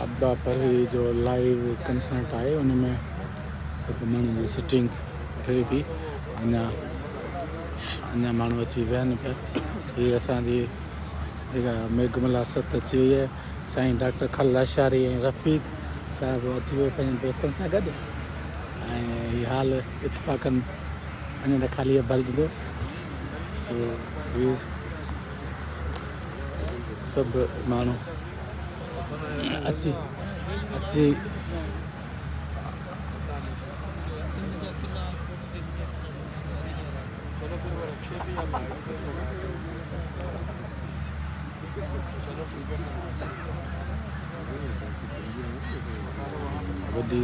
आपदा परे जो लाइव कंसर्ट आहे उन में सभु माण्हुनि जी सिटिंग थिए पई। अञा माण्हू अची विया आहिनि पिया। हीअ असांजी मेघमल्हार सत अची वई आहे। साईं डॉक्टर खल अशारी ऐं रफ़ीक साहिबु अची वियो पंहिंजे दोस्तनि सां गॾु। ऐं हीअ हाल इतफ़ाक़नि अञा त ख़ाली भरिजंदो। सो हीअ सभु माण्हू अची वॾी